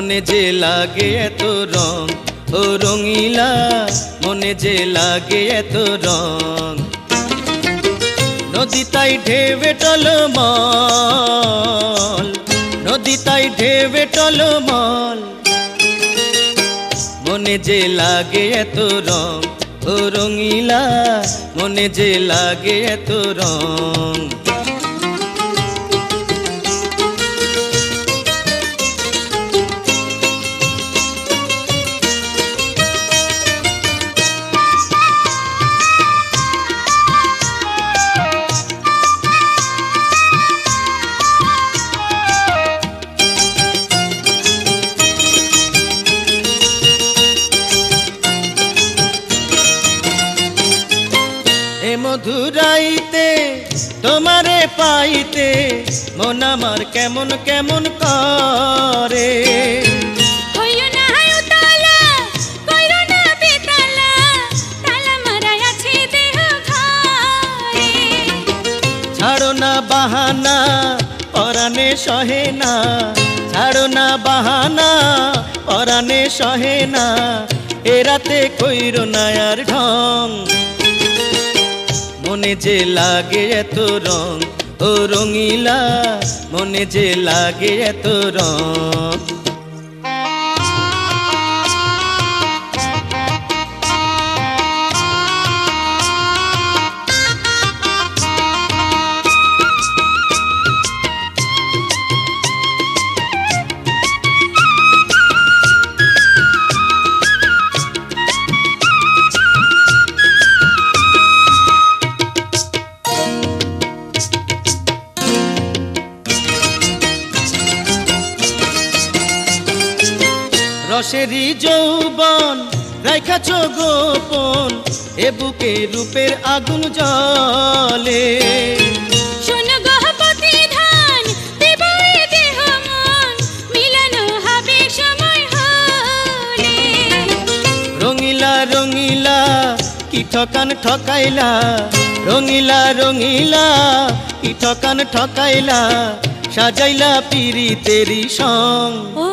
মনে যে লাগে এত রং, ও রঙিলা মনে যে লাগে এত রং। নদী তাই ঢেবে টলমল, নদী তাই ঢেবে টলমল, মনে যে লাগে এত রং, ও রঙিলা মনে যে লাগে এত রং। মধুরাইতে তোমারে পাইতে মন আমার কেমন কেমন করে। হইও না উতালা, কইরো না বেতালা, তালা মারাই আছে দেহ ঘরে। ছাড়ো না বাহানা পরাণে সহে না, ছাড়ো না বাহানা পরাণে সহে না, এ রাতে কইরো না আর ঢং। মনে যে লাগে এত রং, ও রঙিলা মনে যে লাগে এত রং। রসেরই যৌবন রাইখাছ গোপন, এ বুকে রূপের আগুন জ্বলে। শোনো গহপতি ধান, দেব এ দেহ মন, মিলানো হবে সময় হলে। রঙিলা রঙিলা কি ঠকান ঠকাইলা, রঙিলা রঙিলা কি ঠকান ঠকাইলা, সাজাইলা পিরিতেরি সং। ও